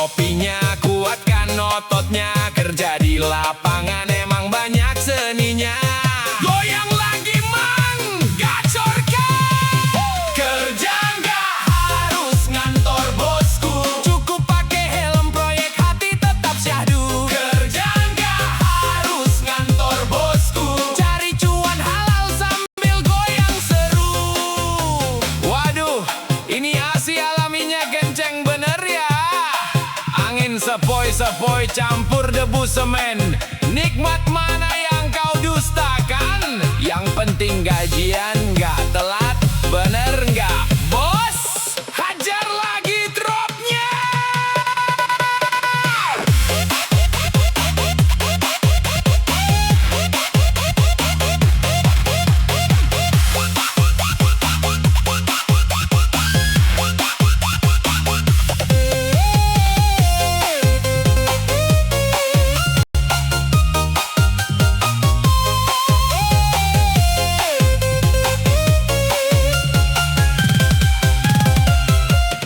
kopinya, kuatkan ototnya. Kerja di lapangan emang banyak seninya. Goyang lagi mang, gacorkan. Kerja nggak harus ngantor bosku, cukup pakai helm proyek hati tetap syahdu. Kerja nggak harus ngantor bosku, cari cuan halal sambil goyang seru. Waduh, ini asi alaminya kenceng bener ya. Angin sepoi-sepoi campur debu semen. Nikmat mana yang kau dustakan? Yang penting gajian nggak telat, bener nggak bos? Hajar lagi dropnya.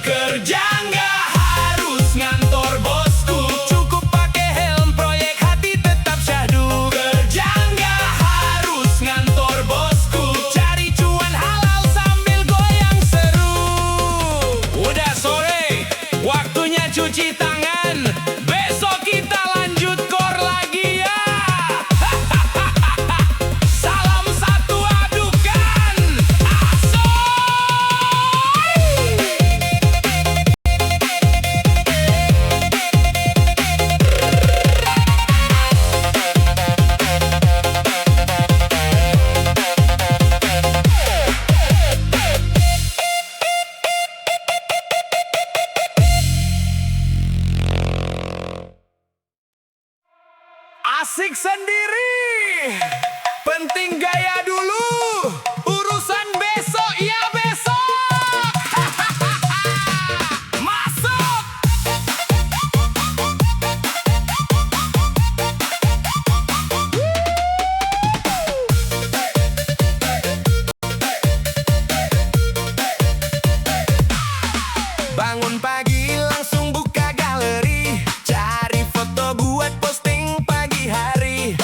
Kerja nggak harus ngantor bosku, cukup pakai helm proyek hati tetap syahdu. Kerja nggak harus ngantor bosku, cari cuan halal sambil goyang seru. Udah sore, waktunya cuci tangan. Besok kita lanjut kor lagi ya. Salam satu adukan, asoy. Asik sendiri, penting gaya dulu, urusan besok ya besok. Masuk. Bangun pagi langsung buka galeri, cari foto buat posting pagi hari.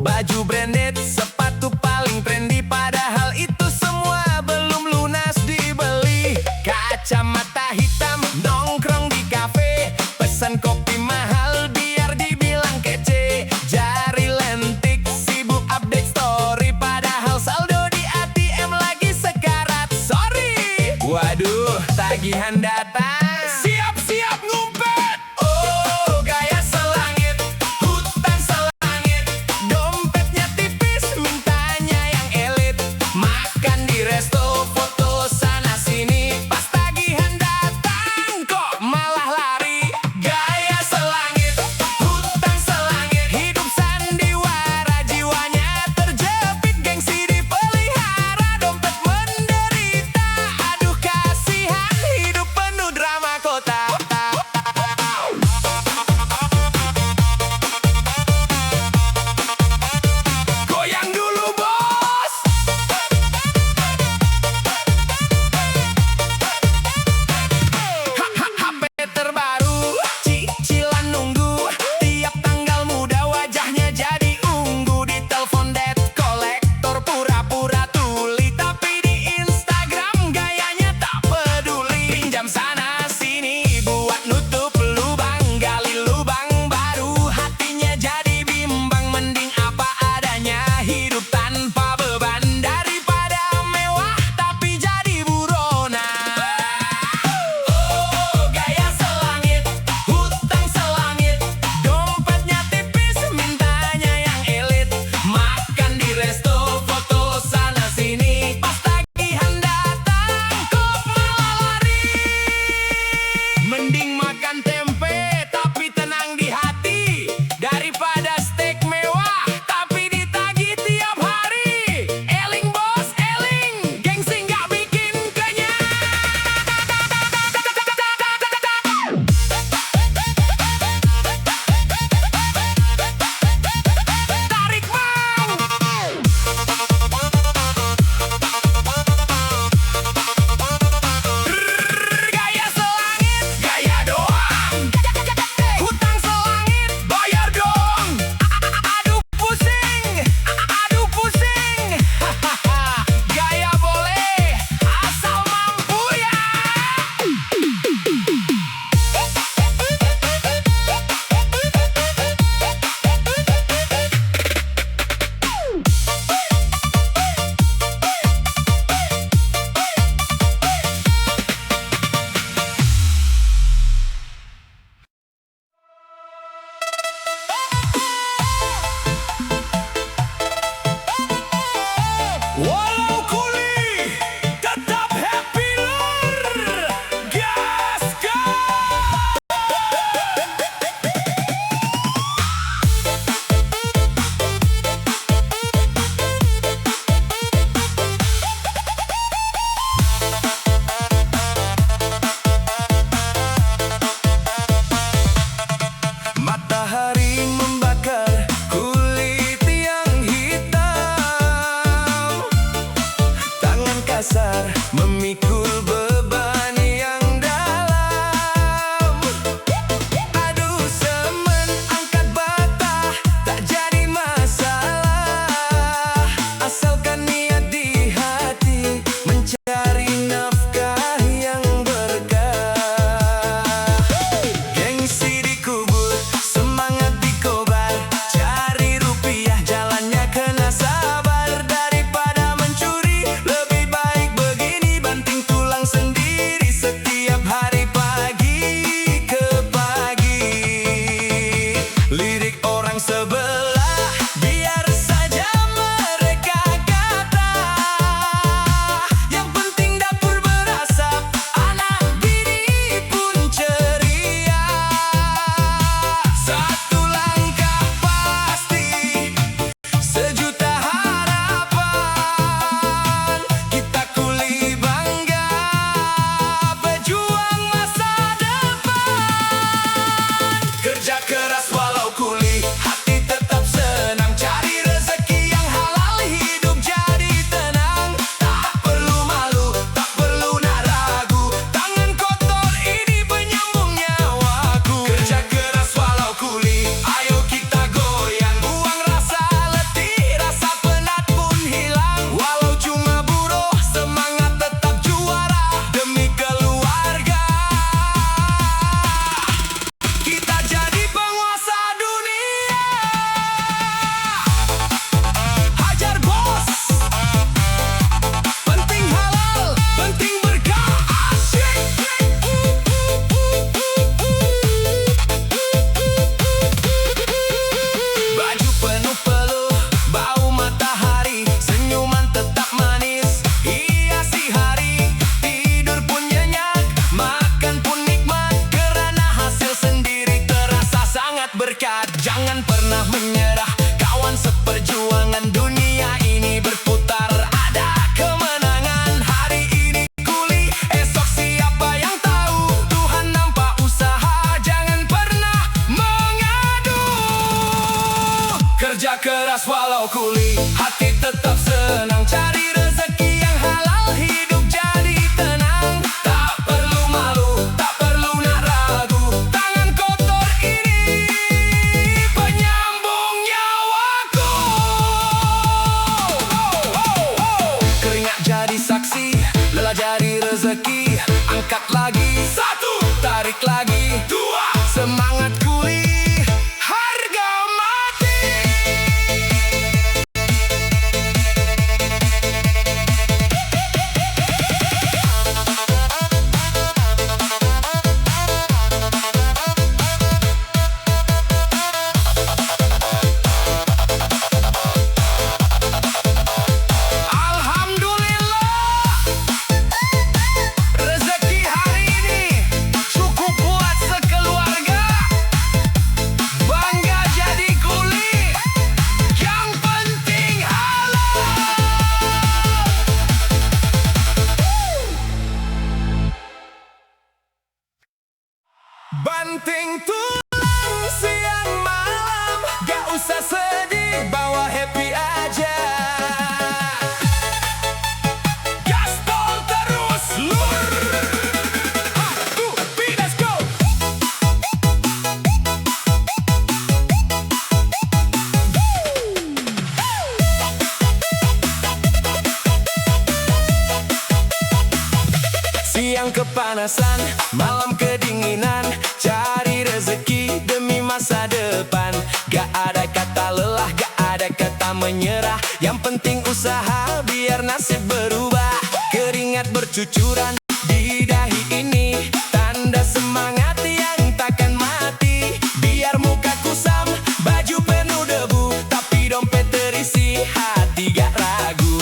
Baju branded, sepatu paling trendy, padahal itu semua belum lunas dibeli. Kacamata hitam, nongkrong di kafe, pesan kopi mahal biar dibilang kece. Jari lentik, sibuk update story, padahal saldo di ATM lagi sekarat. Sorry. Waduh, tagihan datang. Siap-siap ngumpet. Oh, gaya selangit, hutan selangit. Dompetnya tipis, mintanya yang elit. Makan di resto, foto sana sini. Pas tagihan datang, kok malah lari. Gaya selangit, hutan selangit. Hidup sandiwara, jiwanya terjepit. Gengsi dipelihara, dompet menderita. Aduh kasihan, hidup penuh drama kota. keras walau kuli, hati tetap senang. Cari rezeki yang halal, hidup jadi tenang. Tak perlu malu, tak perlu nak ragu. Tangan kotor ini penyambung nyawaku. Keringat jadi saksi, lelah jadi rezeki. Angkat lagi, satu, tarik lagi, dua. Semangat kuli, harga mati. Banting tulang siang malam, gak usah sedih, bawa happy aja. Gaspol terus lur. 1, 2, 3, let's go. Siang kepanasan, malam kedinginan. Cari rezeki demi masa depan. Gak ada kata lelah, gak ada kata menyerah. Yang penting usaha biar nasib berubah. Keringat bercucuran di dahi ini, tanda semangat yang takkan mati. Biar muka kusam, baju penuh debu, tapi dompet terisi, hati gak ragu.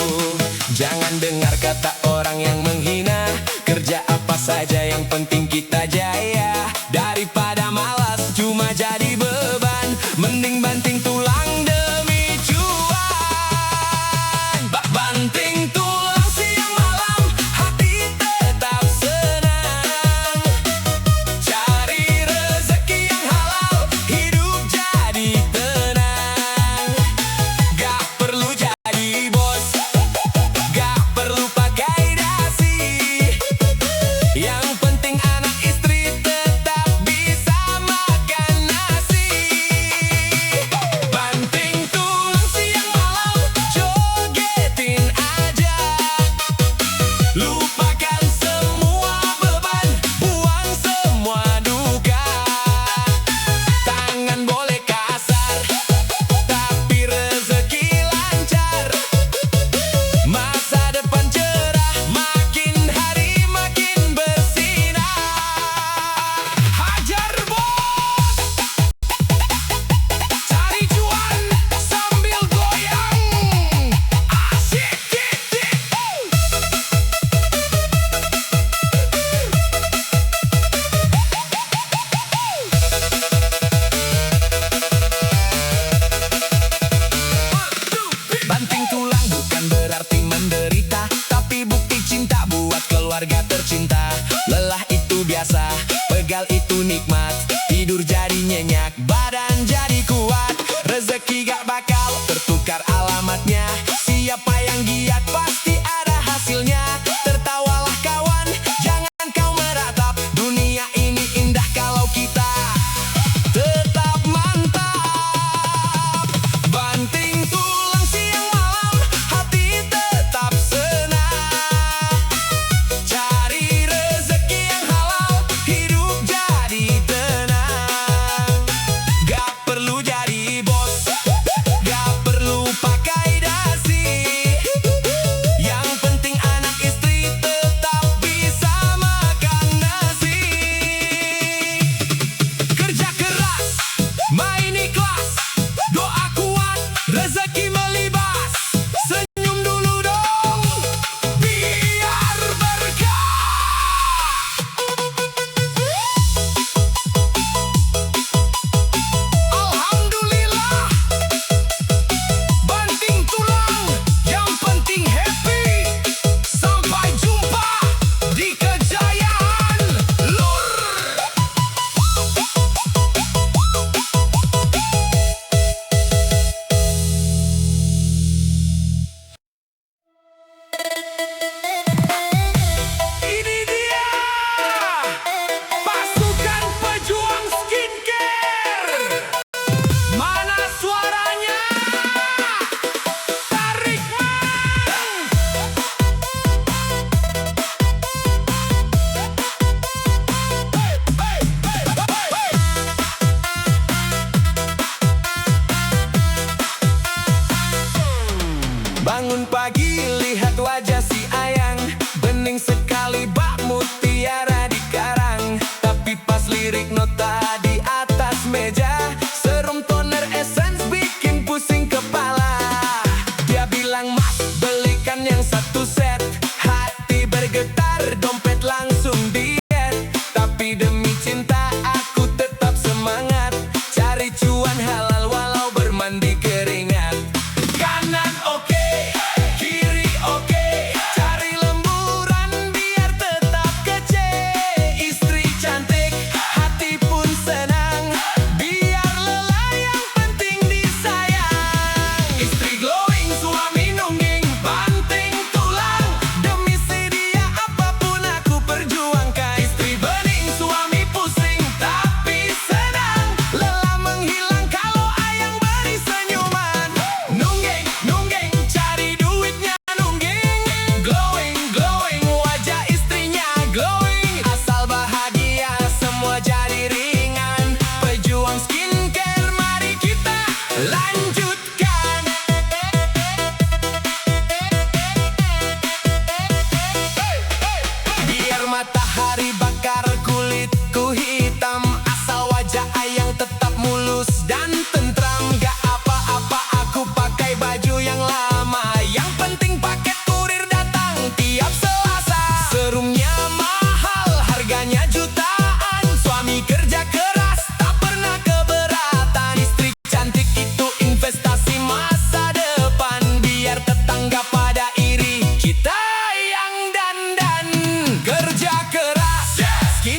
Jangan dengar kata orang yang menghina. Kerja apa saja yang penting kita jaya. Daripada malas cuma jadi beban, mending banting tulang demi cuan. Banting tulang siang malam, hati tetap senang. Cari rezeki yang halal, hidup jadi tenang. Gak perlu jadi bos, gak perlu pakai dasi. Yang penting anak istri tetap bisa makan nasi. Banting tulang siang malam, jogetin aja. Lupakan semua beban, buang semua duka. Tangan boleh kasar, tapi rezeki lancar. Masa depan cerah, makin hari makin bersinar. Hajar bos, cari cuan sambil goyang. Asyik titik. Banting tulang bukan berarti menderita, tapi bukti cinta buat keluarga tercinta. Lelah itu biasa, pegal itu nikmat. Tidur jadi nyenyak, badan jadi kuat. Rezeki gak bakal tertukar alamatnya. Siapa yang giat pasti ada hasilnya. Tertawalah kawan, jangan kau meratap. Dunia ini indah kalau kita tetap mantap. Banting tulang siang malam, hati tetap senang. Cari rezeki yang halal, hidup jadi tenang.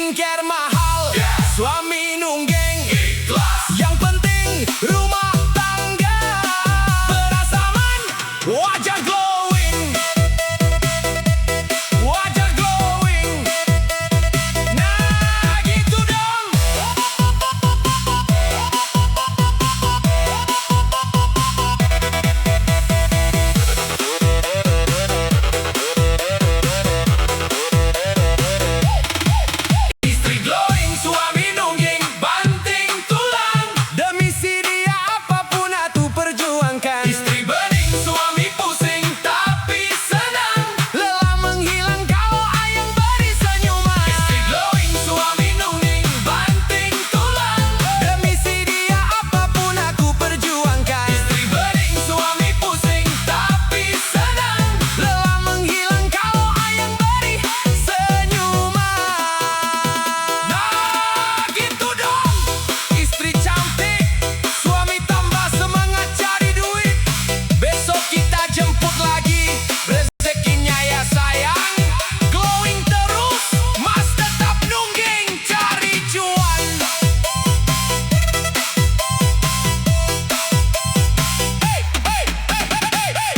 skincare mahal, suami nungging ikhlas. Yang penting rumah tangga berasa aman, wajah glowing, wajah glowing. Nah gitu dong. Istri glowing, suami nungging, banting tulang. Demi si dia apapun atuh perjuangkan. Istri bening, suami pusing, tapi senang. Lelah menghilang kalau ayang beri senyuman. Istri glowing, suami nungging, banting tulang. Demi si dia apapun aku perjuangkan. Istri bening, suami pusing, tapi senang. Lelah menghilang kalau ayang beri senyuman. Nah gitu dong. Istri cantik, suami tambah semangat cari duit. Besok kita jemput lagi, rezekinya ya sayang. Glowing terus, mas tetap nungging cari cuan. Hey, hey, hey, hey, hey.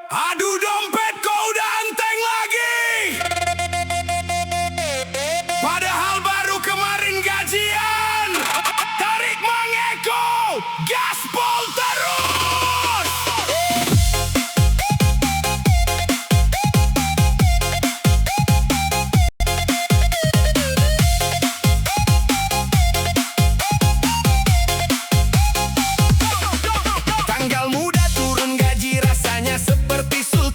Aduh dompet kau udah enteng lagi. Padahal baru kemarin gajian. Tarik Mang Eko, gaspol terus. Tanggal muda turun gaji rasanya seperti sulap.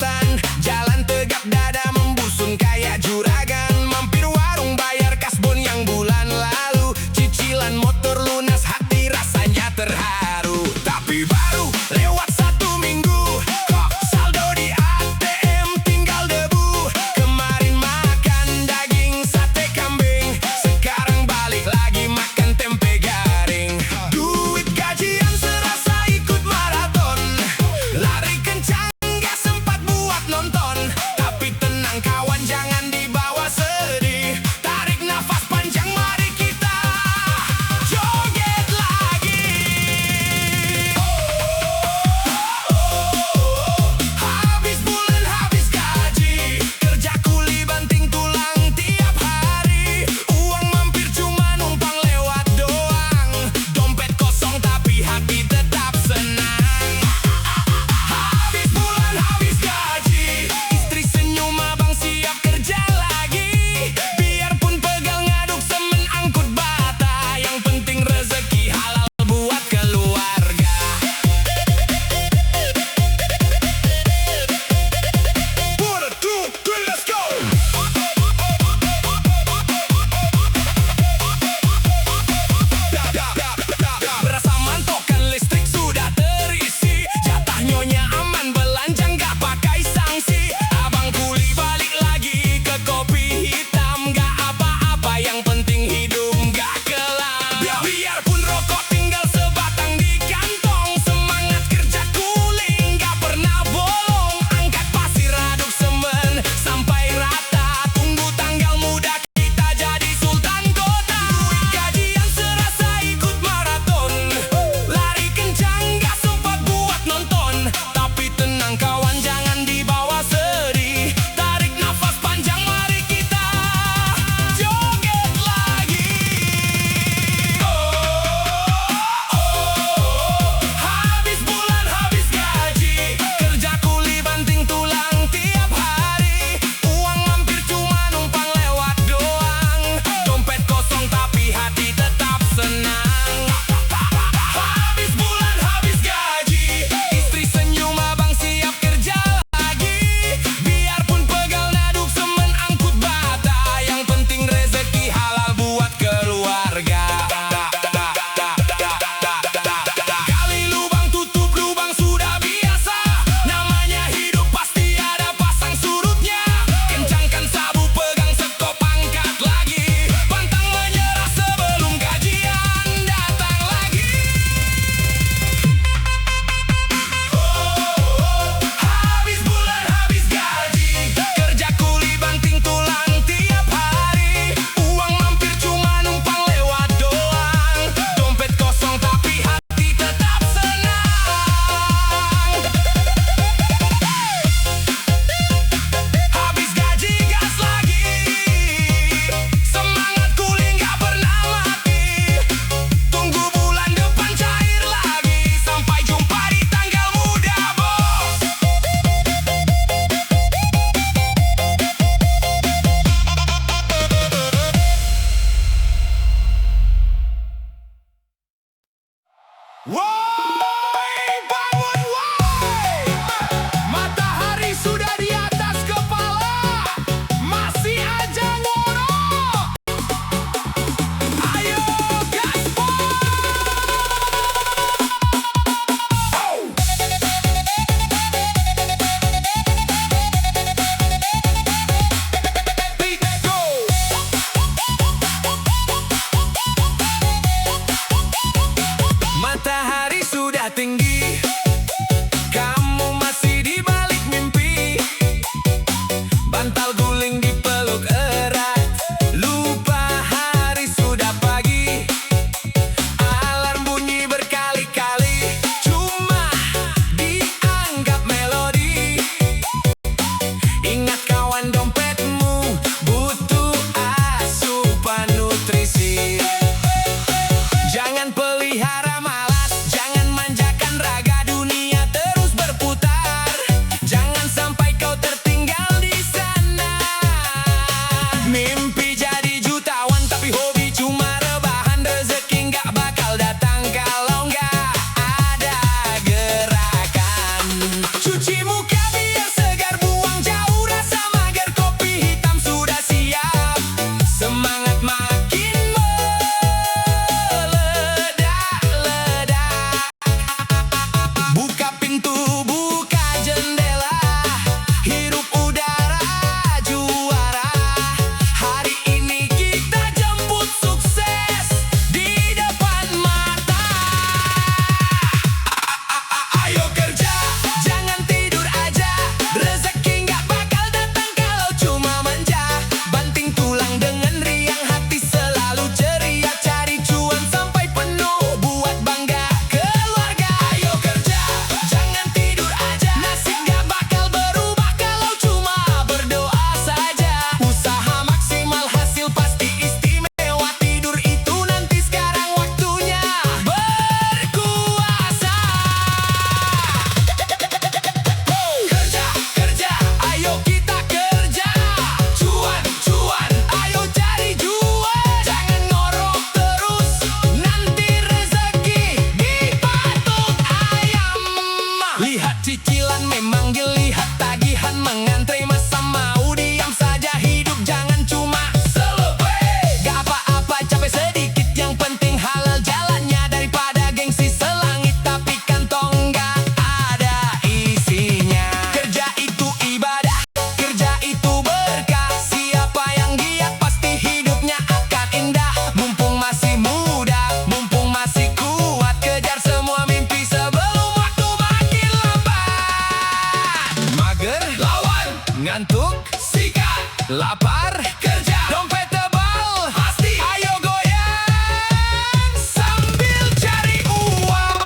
memang dilihat tagihan mengantre masa mau diam saja hidup jangan cuma selebay. Gak apa-apa capek sedikit yang penting halal jalannya daripada gengsi selangit tapi kantong gak ada isinya. Kerja itu ibadah, kerja itu berkah. Siapa yang giat pasti hidupnya akan indah. Mumpung masih muda, mumpung masih kuat, kejar semua mimpi sebelum waktu makin lambat. Mager, lawan, ngantuk, sikat, lapar, kerja, dompet tebal, pasti. Ayo goyang sambil cari uang.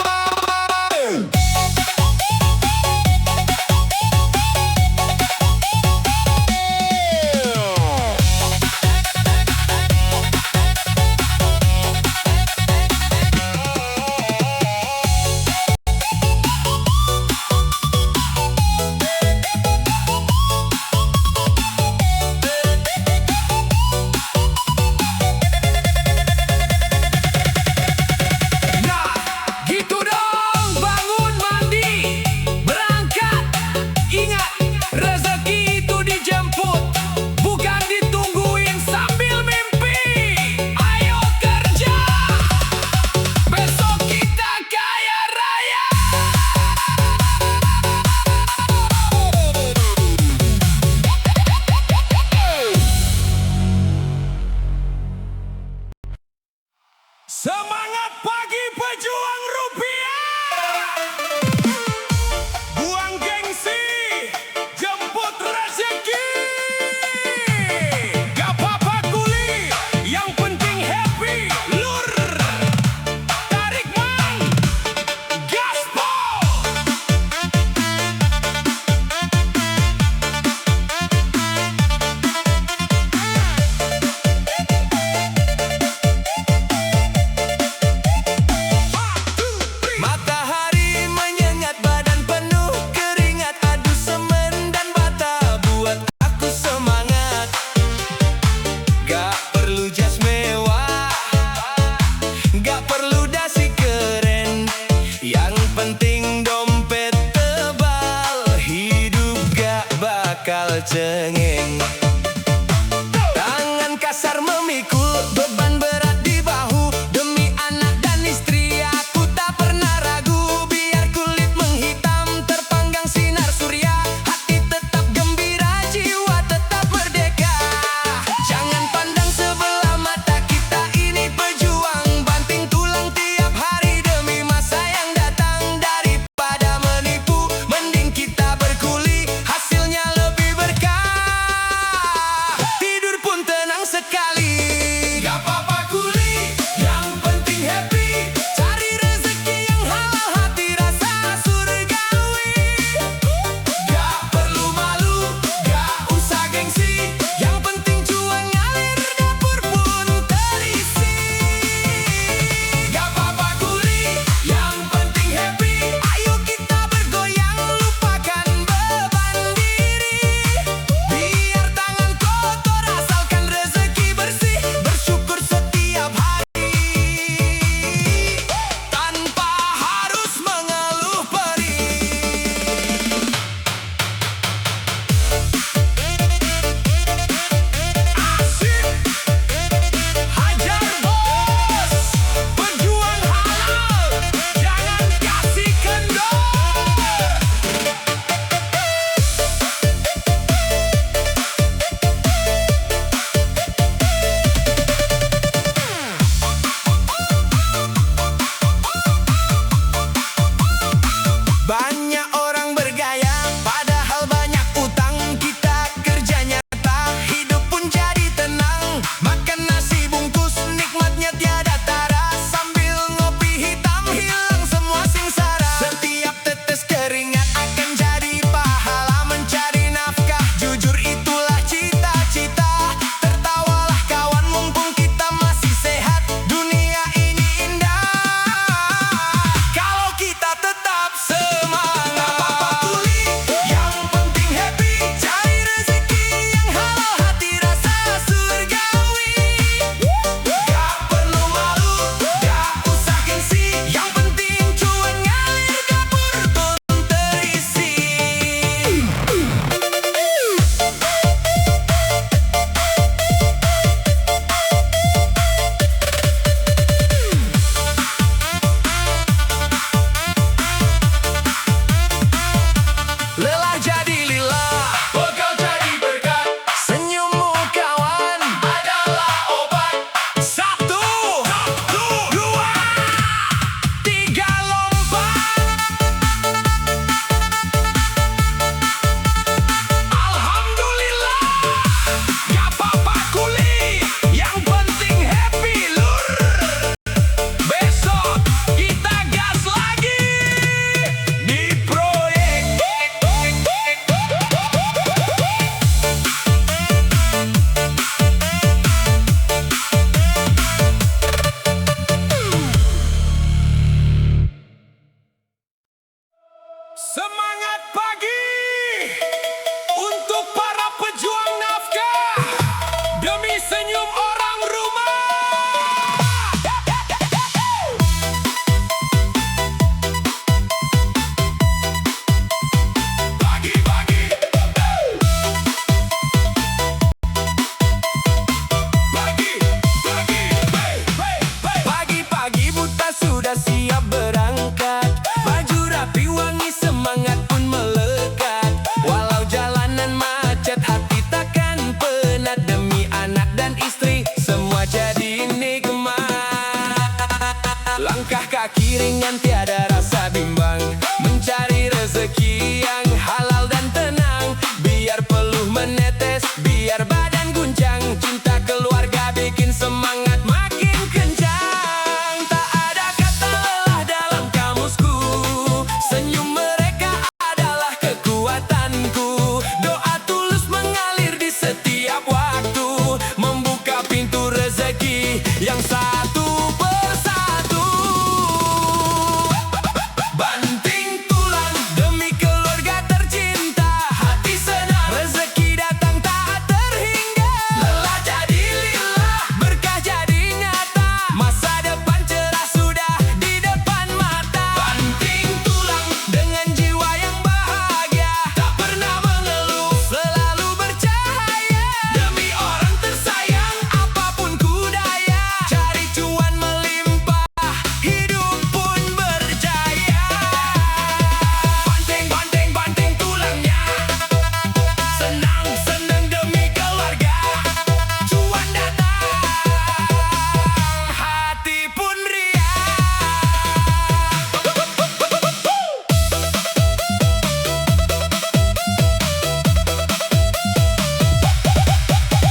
Nah, gitu dong, bangun mandi, berangkat. Ingat, rezeki itu dijemput, bukan ditungguin sambil mimpi. Ayo kerja, besok kita kaya raya. Semangat pagi pejuang rupiah. Buang gengsi, jemput rezeki. Gak apa-apa kuli, yang penting happy. Lur, tarik mang, gaspol. Matahari menyengat badan penuh keringat, adu semen dan bata buat aku semangat. Gak perlu jas mewah, gak perlu dasi keren, yang penting dompet tebal, hidup gak bakal cengeng. Tangan kasar memikul beban berat di bahu, demi anak dan istri aku tak pernah ragu. Biar kulit menghitam terpanggang sinar surya, hati tetap gembira, jiwa tetap merdeka. Jangan pandang sebelah mata, kita ini pejuang, banting tulang tiap hari demi masa yang datang. Daripada menipu, mending kita berkuli, hasilnya lebih berkah. iringan tiada rasa bimbang, mencari rezeki yang halal dan tenang. Biar peluh menetes, biar badan guncang, cinta keluarga bikin semangat makin kencang. Tak ada kata lelah dalam kamusku, senyum mereka adalah kekuatanku. Doa tulus mengalir di setiap waktu, membuka pintu rezeki yang satu persatu. Banting tulang demi keluarga tercinta, hati senang rezeki datang tak terhingga. Lelah jadi lillah, berkah jadi nyata, masa depan cerah sudah di depan mata. Banting tulang dengan jiwa yang bahagia, tak pernah mengeluh, selalu bercahaya. Demi orang tersayang, apapun kudaya, cari cuan melimpah, hidup pun berjaya. Banting, banting, banting tulangnya, senang-senang demi keluarga. Cuan datang, hati pun riang.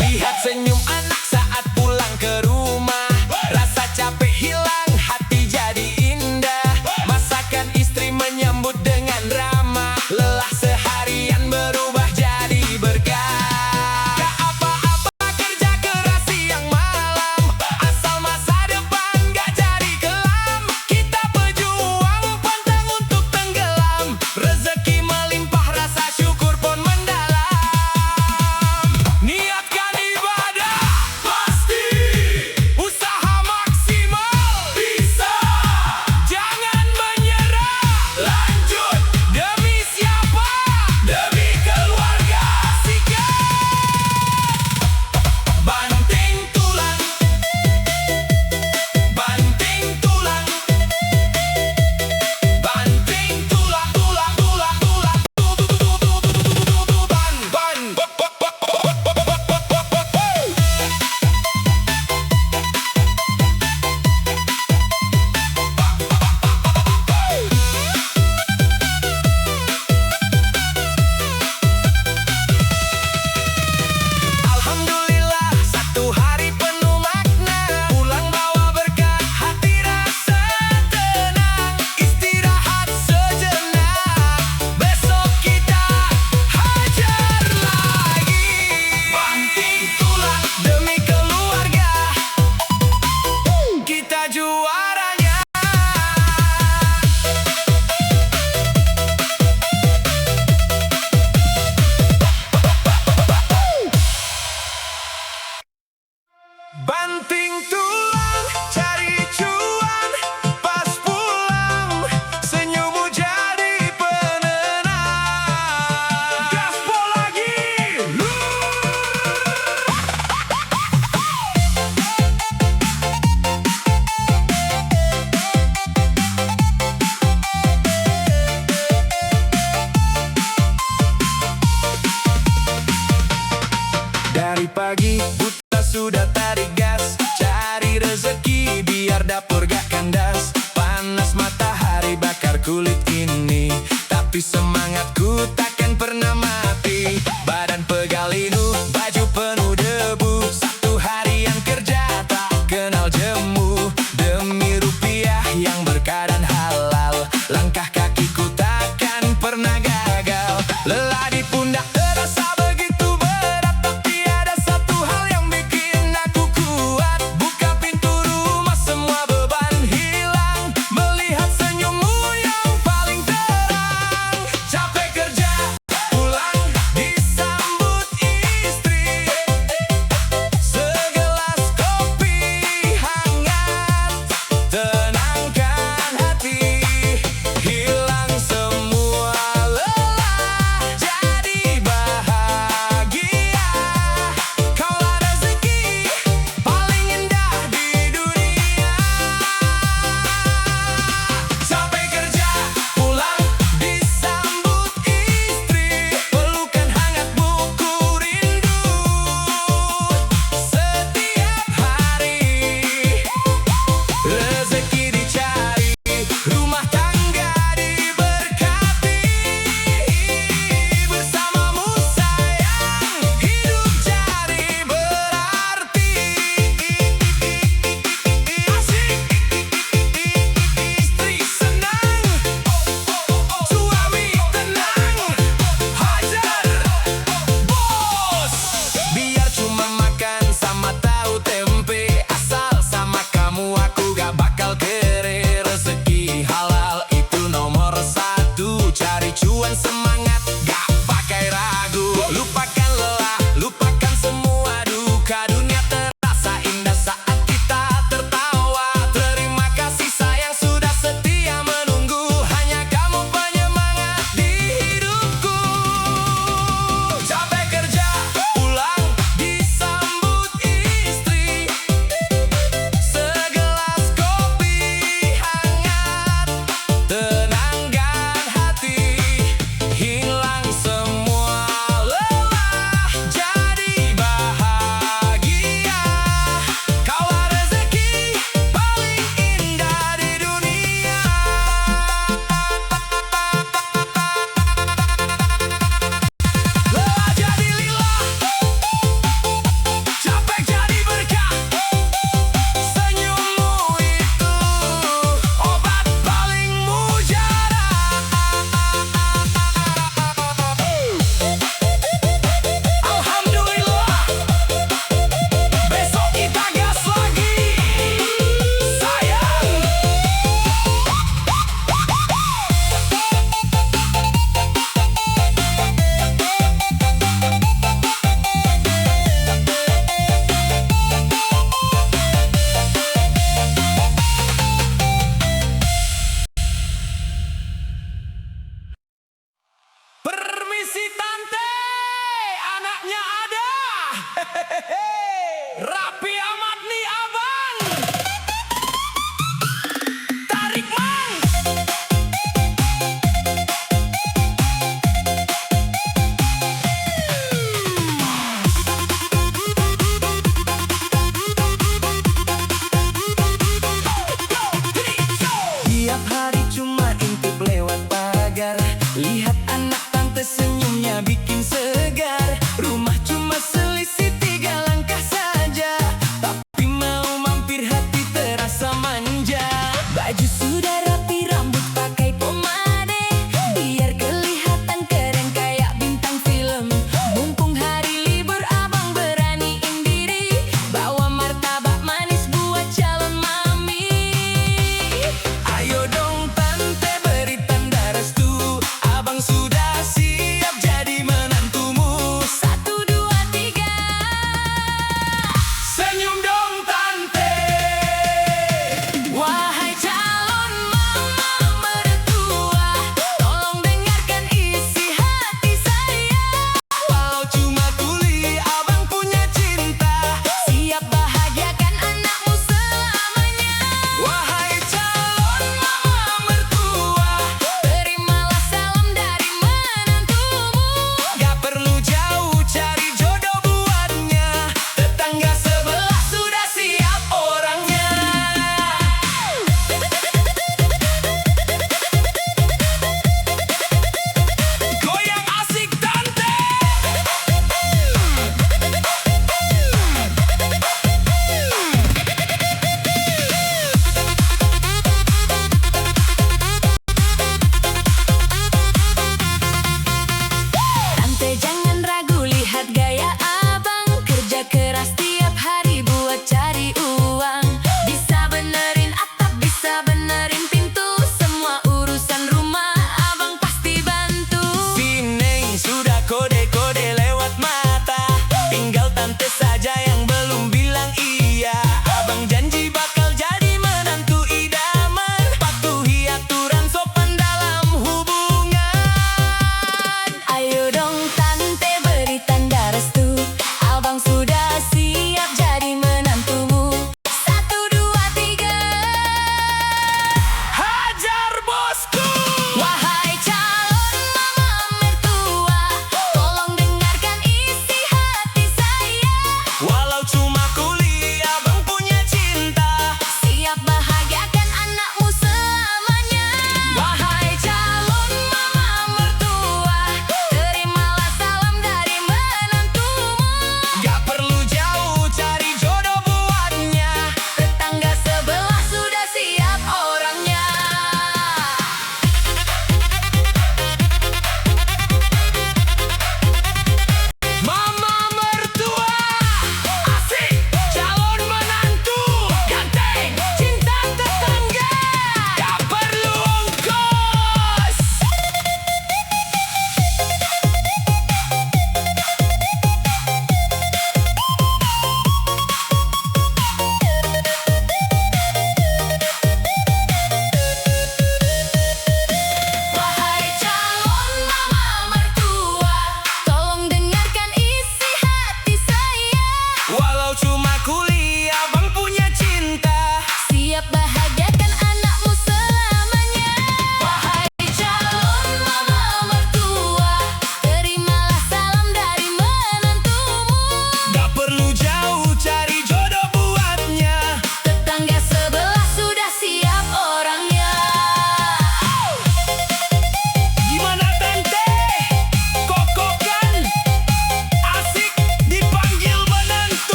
Lihat senyum anak saat pulang ke rumah, rasa capek hilang, hati jadi indah. Masakan istri menyambut dengan ramah, lelah seharian berubah jadi berkah. Gak apa-apa kerja keras siang malam, asal masa depan gak jadi kelam. Kita pejuang pantang untuk tenggelam, rezeki melimpah rasa syukur pun mendalam. Niatkan ibadah pasti, usaha maksimal bisa. Jangan menyerah, lanjut. Demi siapa? Demi keluarga. Sikat. Banting tulang, banting tulang, banting tulang, tulang, tulang, tulang, ban, ban. Alhamdulillah, satu hari penuh makna, pulang bawa berkah, hati rasa tenang. Istirahat sejenak, besok kita hajar lagi. Banting tulang demi keluarga, kita juaranya. Banting tulang, cari cuan, pas pulang senyummu jadi penenang. Gaspol lagi. Dari pagi buta sudah tarik gas, cari rezeki biar dapur gak kandas. Panas matahari bakar kulit ini, tapi semangatku takkan pernah mati. Badan pegal linu, baju penuh debu, satu harian kerja tak kenal jemu. Demi rupiah yang berkah dan halal, langkah kakiku takkan pernah gagal. Lelah di pundak terasa begitu berat, tapi ada satu hal yang bikin aku